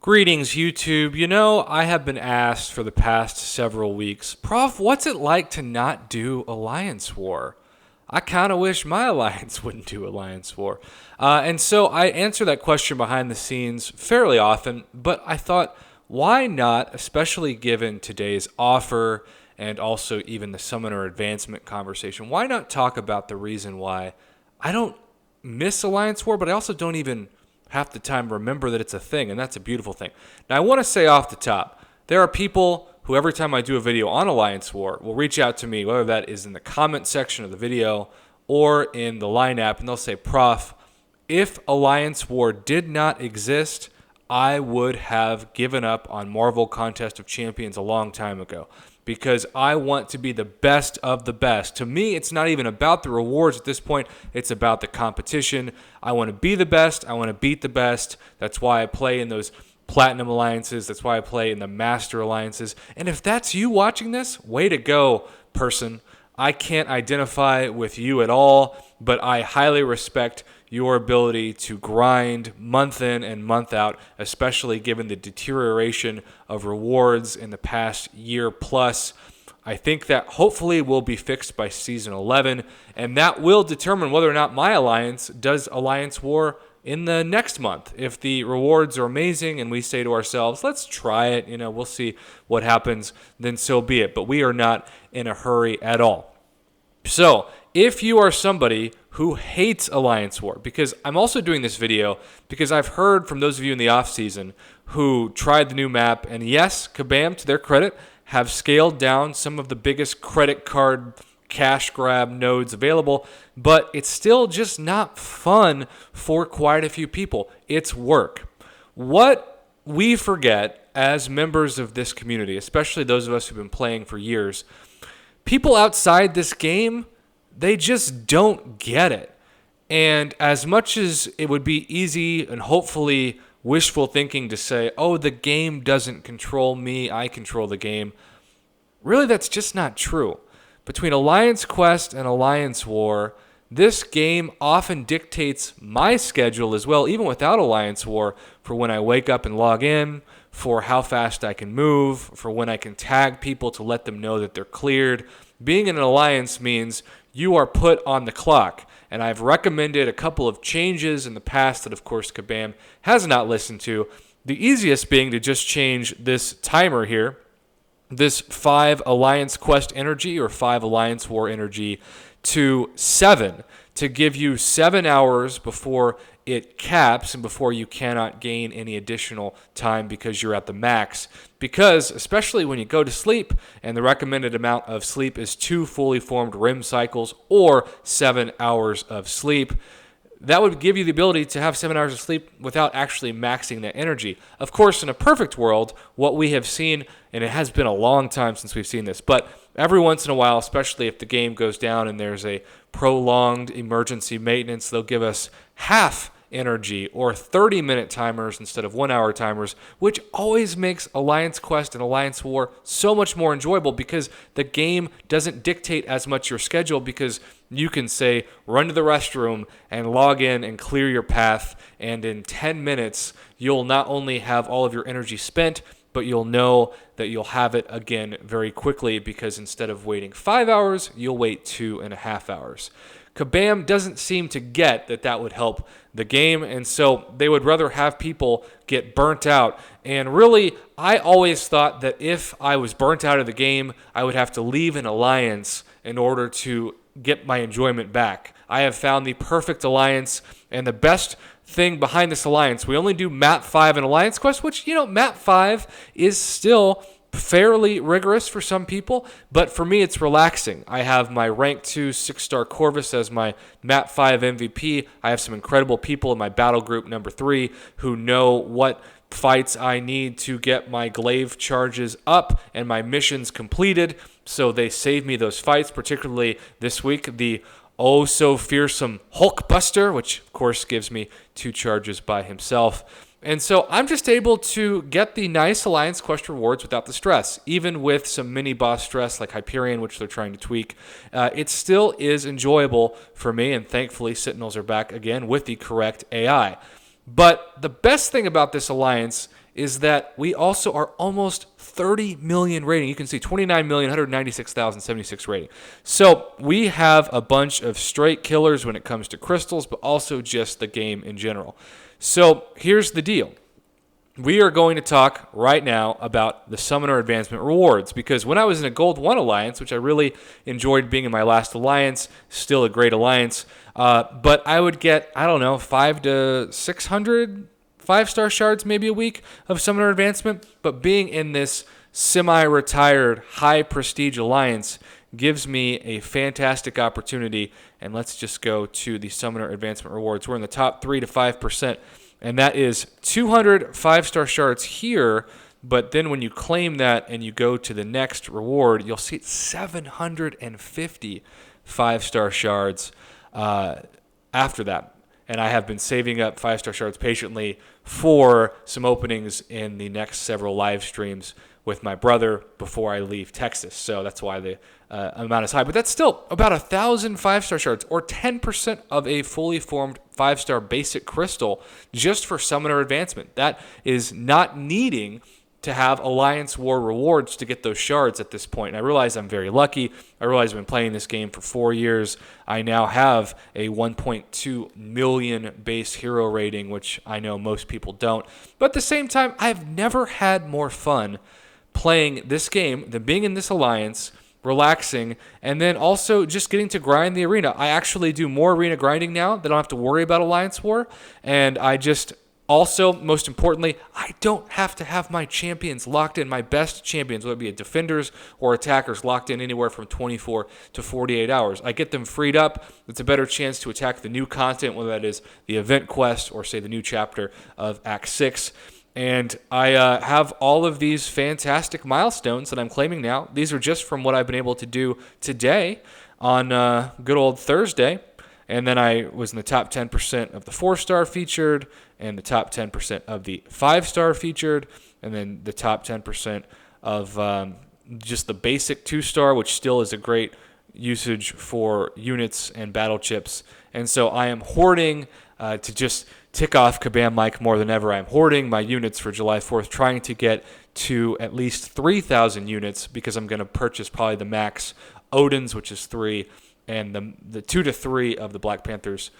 Greetings, YouTube. I have been asked for the past several weeks, Prof, what's it like to not do Alliance War? I kind of wish my alliance wouldn't do Alliance War. And so I answer that question behind the scenes fairly often, but I thought, why not, especially given today's offer and also even the Summoner Advancement conversation, why not talk about the reason why I don't miss Alliance War, but I also don't even half the time remember that it's a thing, and that's a beautiful thing. Now, I want to say off the top, there are people who every time I do a video on Alliance War will reach out to me, whether that is in the comment section of the video or in the Line app, and they'll say, Prof, if Alliance War did not exist, I would have given up on Marvel Contest of Champions a long time ago because I want to be the best of the best. To me, it's not even about the rewards at this point. It's about the competition. I want to be the best. I want to beat the best. That's why I play in those Platinum Alliances. That's why I play in the Master Alliances. And if that's you watching this, way to go, person. I can't identify with you at all, but I highly respect your ability to grind month in and month out, especially given the deterioration of rewards in the past year plus. I think that hopefully will be fixed by Season 11, and that will determine whether or not my alliance does Alliance War in the next month. If the rewards are amazing and we say to ourselves, let's try it, we'll see what happens, then so be it. But we are not in a hurry at all. So if you are somebody who hates Alliance War, because I'm also doing this video because I've heard from those of you in the off season who tried the new map, and yes, Kabam, to their credit, have scaled down some of the biggest credit card cash grab nodes available, but it's still just not fun for quite a few people. It's work. What we forget as members of this community, especially those of us who've been playing for years, people outside this game, they just don't get it. And as much as it would be easy and hopefully wishful thinking to say, oh, the game doesn't control me, I control the game, really that's just not true. Between Alliance Quest and Alliance War, this game often dictates my schedule as well, even without Alliance War, for when I wake up and log in, for how fast I can move, for when I can tag people to let them know that they're cleared. Being in an alliance means you are put on the clock, and I've recommended a couple of changes in the past that, of course, Kabam has not listened to. The easiest being to just change this timer here, this 5 Alliance Quest energy or 5 Alliance War energy to 7, to give you 7 hours before it caps and before you cannot gain any additional time because you're at the max. Because, especially when you go to sleep, and the recommended amount of sleep is 2 fully formed REM cycles or 7 hours of sleep, that would give you the ability to have 7 hours of sleep without actually maxing that energy. Of course, in a perfect world, what we have seen, and it has been a long time since we've seen this, but every once in a while, especially if the game goes down and there's a prolonged emergency maintenance, they'll give us half energy or 30-minute timers instead of 1-hour timers, which always makes Alliance Quest and Alliance War so much more enjoyable because the game doesn't dictate as much your schedule, because you can say run to the restroom and log in and clear your path, and in 10 minutes you'll not only have all of your energy spent, but you'll know that you'll have it again very quickly, because instead of waiting 5 hours, you'll wait 2.5 hours. Kabam doesn't seem to get that that would help the game, and so they would rather have people get burnt out. And really, I always thought that if I was burnt out of the game, I would have to leave an alliance in order to get my enjoyment back. I have found the perfect alliance, and the best thing behind this alliance, we only do map 5 in Alliance Quest, which, map 5 is still fairly rigorous for some people, but for me it's relaxing. I have my rank 2 6-star Corvus as my map 5 MVP. I have some incredible people in my battle group number 3 who know what fights I need to get my glaive charges up and my missions completed, so they save me those fights, particularly this week, the oh so fearsome Hulkbuster, which of course gives me 2 charges by himself. And so I'm just able to get the nice Alliance Quest rewards without the stress. Even with some mini-boss stress like Hyperion, which they're trying to tweak, it still is enjoyable for me, and thankfully Sentinels are back again with the correct AI. But the best thing about this alliance is that we also are almost 30 million rating. You can see 29,196,076 rating. So we have a bunch of straight killers when it comes to crystals, but also just the game in general. So here's the deal. We are going to talk right now about the Summoner Advancement rewards, because when I was in a Gold 1 alliance, which I really enjoyed being in my last alliance, still a great alliance, but I would get, 5 to 600 5-star shards maybe a week of Summoner Advancement. But being in this semi-retired, high-prestige alliance gives me a fantastic opportunity. And let's just go to the Summoner Advancement rewards. We're in the top 3 to 5%. And that is 200 5-star shards here, but then when you claim that and you go to the next reward, you'll see it's 750 5-star shards after that. And I have been saving up 5-star shards patiently for some openings in the next several live streams with my brother before I leave Texas. So that's why the amount is high. But that's still about 1,000 5-star shards, or 10% of a fully formed 5-star basic crystal just for Summoner Advancement. That is not needing to have Alliance War rewards to get those shards at this point. And I realize I'm very lucky. I realize I've been playing this game for 4 years. I now have a 1.2 million base hero rating, which I know most people don't. But at the same time, I've never had more fun playing this game than being in this alliance, relaxing, and then also just getting to grind the arena. I actually do more arena grinding now that I don't have to worry about Alliance War, and I just also, most importantly, I don't have to have my champions locked in, my best champions, whether it be defenders or attackers, locked in anywhere from 24 to 48 hours. I get them freed up. It's a better chance to attack the new content, whether that is the event quest or, say, the new chapter of Act 6. And I have all of these fantastic milestones that I'm claiming now. These are just from what I've been able to do today on good old Thursday. And then I was in the top 10% of the 4-star featured, and the top 10% of the 5-star featured, and then the top 10% of just the basic 2-star, which still is a great usage for units and battle chips. And so I am hoarding to just tick off Kabam Mike more than ever. I'm hoarding my units for July 4th, trying to get to at least 3,000 units, because I'm going to purchase probably the max Odins, which is 3, and the 2 to 3 of the Black Panthers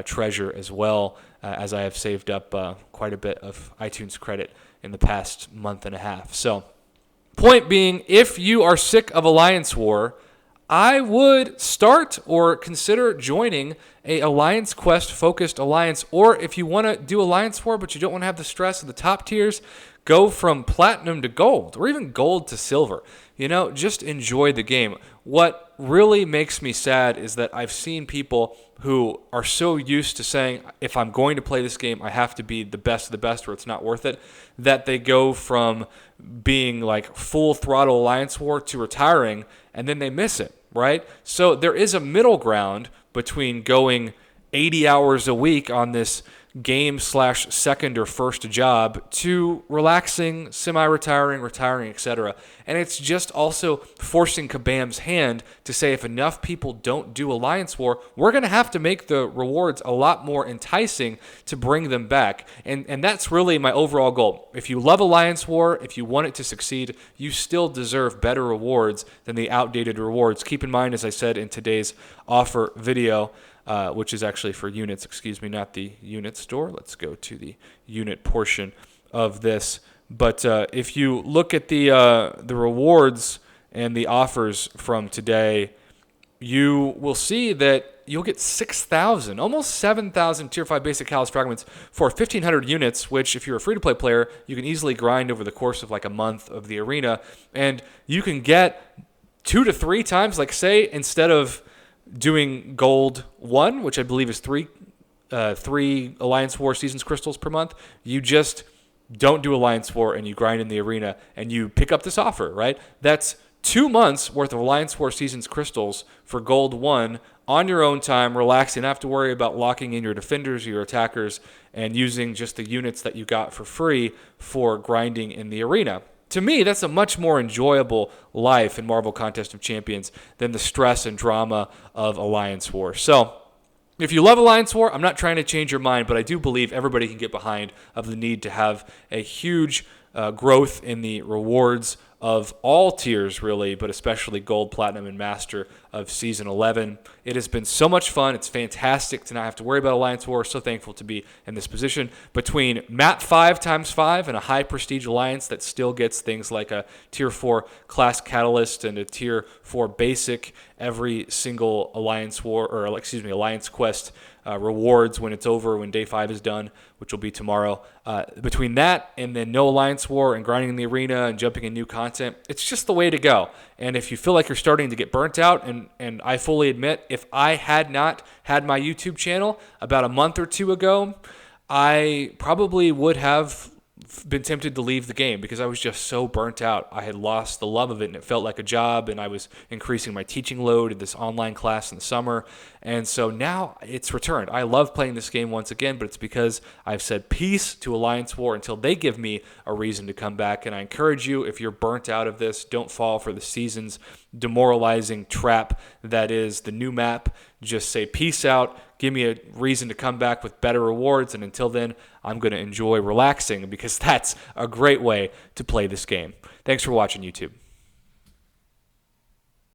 treasure as well, as I have saved up quite a bit of iTunes credit in the past month and a half. So, point being, if you are sick of Alliance War, I would start or consider joining a Alliance Quest focused alliance. Or if you want to do Alliance War but you don't want to have the stress of the top tiers, go from platinum to gold, or even gold to silver. Just enjoy the game. What really makes me sad is that I've seen people who are so used to saying, if I'm going to play this game, I have to be the best of the best or it's not worth it, that they go from being like full throttle Alliance War to retiring, and then they miss it, right? So there is a middle ground between going 80 hours a week on this game/second or first job to relaxing, semi-retiring, retiring, etc. And it's just also forcing Kabam's hand to say, if enough people don't do Alliance War, we're going to have to make the rewards a lot more enticing to bring them back. And that's really my overall goal. If you love Alliance War, if you want it to succeed, you still deserve better rewards than the outdated rewards. Keep in mind, as I said in today's offer video, which is actually for units, not the unit store. Let's go to the unit portion of this. But if you look at the rewards and the offers from today, you will see that you'll get 6,000, almost 7,000 Tier 5 basic Callus fragments for 1,500 units, which if you're a free-to-play player, you can easily grind over the course of like a month of the arena. And you can get 2 to 3 times, like say, instead of doing gold 1, which I believe is 3 Alliance War Seasons crystals per month, you just don't do Alliance War and you grind in the arena and you pick up this offer, right? That's 2 months worth of Alliance War Seasons crystals for gold 1 on your own time, relaxing, not have to worry about locking in your defenders, your attackers, and using just the units that you got for free for grinding in the arena. To me, that's a much more enjoyable life in Marvel Contest of Champions than the stress and drama of Alliance War. So, If you love Alliance War, I'm not trying to change your mind, but I do believe everybody can get behind of the need to have a huge growth in the rewards of all tiers, really, but especially Gold, Platinum, and Master of Season 11. It has been so much fun. It's fantastic to not have to worry about Alliance War. So thankful to be in this position. Between map 5x5 and a high prestige alliance that still gets things like a Tier 4 Class Catalyst and a Tier 4 Basic every single Alliance Quest rewards when it's over, when Day 5 is done, which will be tomorrow. Between that and then no Alliance War and grinding in the arena and jumping in new content, it's just the way to go. And if you feel like you're starting to get burnt out, and I fully admit, if I had not had my YouTube channel about a month or two ago, I probably would have been tempted to leave the game because I was just so burnt out. I had lost the love of it, and it felt like a job, and I was increasing my teaching load in this online class in the summer. And so now it's returned. I love playing this game once again, but it's because I've said peace to Alliance War until they give me a reason to come back. And I encourage you, if you're burnt out of this, don't fall for the season's demoralizing trap that is the new map. Just say peace out. Give me a reason to come back with better rewards. And until then, I'm going to enjoy relaxing because that's a great way to play this game. Thanks for watching, YouTube.